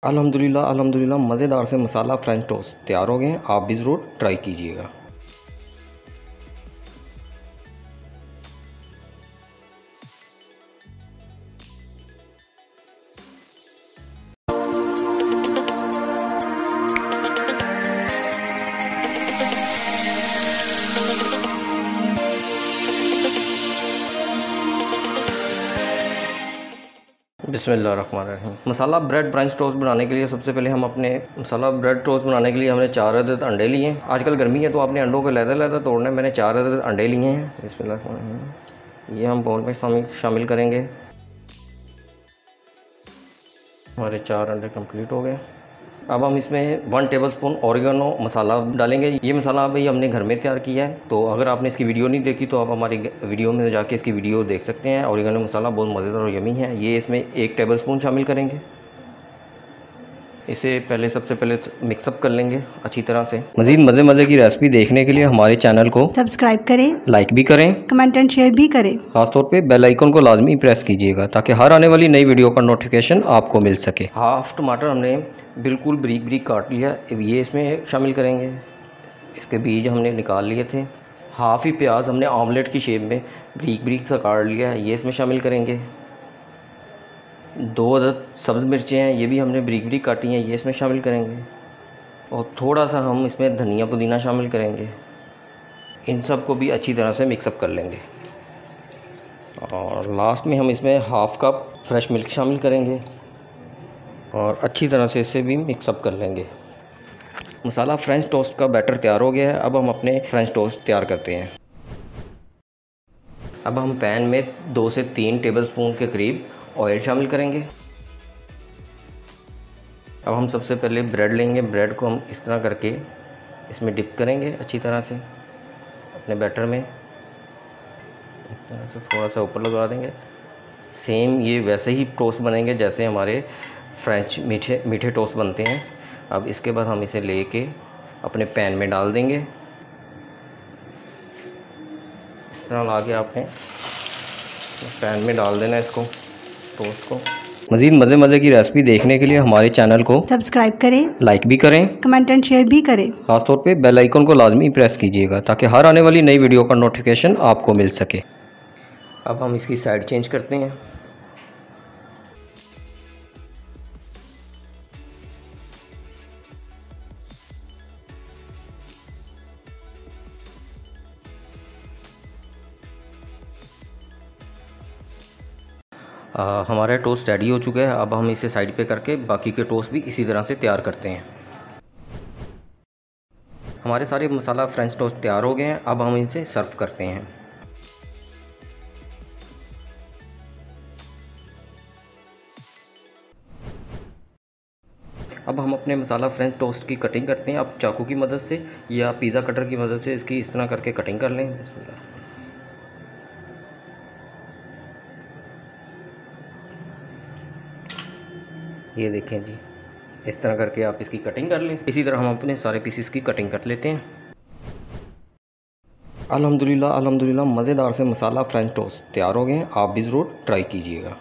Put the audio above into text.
अल्हम्दुलिल्लाह अल्हम्दुलिल्लाह मज़ेदार से मसाला फ्रेंच टोस्ट तैयार हो गए हैं। आप भी ज़रूर ट्राई कीजिएगा। बिस्मिल्लाहिर्रहमानिर्रहीम। मसाला ब्रेड फ्रेंच टोस्ट बनाने के लिए सबसे पहले हम अपने मसाला ब्रेड टोस्ट बनाने के लिए हमने 4 अदद अंडे लिए हैं। आजकल गर्मी है तो आपने अंडों को लहदा तोड़ना है। मैंने 4 अदद अंडे लिए हैं। बिस्मिल्लाहिर्रहमानिर्रहीम। ये हम बोल में शामिल करेंगे। हमारे 4 अंडे कंप्लीट हो गए। अब हम इसमें 1 टेबलस्पून ऑरिगेनो मसाला डालेंगे। ये मसाला भाई हमने घर में तैयार किया है, तो अगर आपने इसकी वीडियो नहीं देखी तो आप हमारी वीडियो में जाके इसकी वीडियो देख सकते हैं। ऑरिगेनो मसाला बहुत मज़ेदार और यमी है। ये इसमें 1 टेबलस्पून शामिल करेंगे। इसे सबसे पहले मिक्सअप कर लेंगे अच्छी तरह से। मज़ीद मज़े की रेसिपी देखने के लिए हमारे चैनल को सब्सक्राइब करें, लाइक भी करें, कमेंट एंड शेयर भी करें। खासतौर पे बेल आइकन को लाजमी प्रेस कीजिएगा ताकि हर आने वाली नई वीडियो का नोटिफिकेशन आपको मिल सके। हाफ टमाटर हमने बिल्कुल बारीक काट लिया, ये इसमें शामिल करेंगे। इसके बीज हमने निकाल लिए थे। हाफ ही प्याज हमने ऑमलेट की शेप में बारीक सा काट लिया है, ये इसमें शामिल करेंगे। 2 अदद सब्ज़ मिर्चें हैं, ये भी हमने बारीक काटी हैं, ये इसमें शामिल करेंगे। और थोड़ा सा हम इसमें धनिया पुदीना शामिल करेंगे। इन सब को भी अच्छी तरह से मिक्सअप कर लेंगे। और लास्ट में हम इसमें हाफ़ कप फ्रेश मिल्क शामिल करेंगे और अच्छी तरह से इसे भी मिक्सअप कर लेंगे। मसाला फ्रेंच टोस्ट का बैटर तैयार हो गया है। अब हम अपने फ्रेंच टोस्ट तैयार करते हैं। अब हम पैन में 2 से 3 टेबलस्पून के करीब ऑयल शामिल करेंगे। अब हम सबसे पहले ब्रेड लेंगे। ब्रेड को हम इस तरह करके इसमें डिप करेंगे अच्छी तरह से अपने बैटर में। इस तरह से थोड़ा सा ऊपर लगा देंगे। सेम ये वैसे ही टोस्ट बनेंगे जैसे हमारे फ्रेंच मीठे टोस्ट बनते हैं। अब इसके बाद हम इसे लेके अपने पैन में डाल देंगे। इस तरह ला के आपने पैन में डाल देना इसको, टोस्ट को। मज़ीद मज़े की रेसिपी देखने के लिए हमारे चैनल को सब्सक्राइब करें, लाइक भी करें, कमेंट एंड शेयर भी करें। खासतौर पे बेल आइकन को लाजमी प्रेस कीजिएगा ताकि हर आने वाली नई वीडियो का नोटिफिकेशन आपको मिल सके। अब हम इसकी साइड चेंज करते हैं। हमारा टोस्ट रेडी हो चुका है। अब हम इसे साइड पे करके बाकी के टोस्ट भी इसी तरह से तैयार करते हैं। हमारे सारे मसाला फ्रेंच टोस्ट तैयार हो गए हैं। अब हम इनसे सर्व करते हैं। अब हम अपने मसाला फ्रेंच टोस्ट की कटिंग करते हैं। आप चाकू की मदद से या पिज़्ज़ा कटर की मदद से इसकी इस तरह करके कटिंग कर लें। ये देखें जी, इस तरह करके आप इसकी कटिंग कर लें। इसी तरह हम अपने सारे पीसेस की कटिंग कर लेते हैं। अल्हम्दुलिल्लाह अल्हम्दुलिल्लाह मज़ेदार से मसाला फ्रेंच टोस्ट तैयार हो गए हैं। आप भी ज़रूर ट्राई कीजिएगा।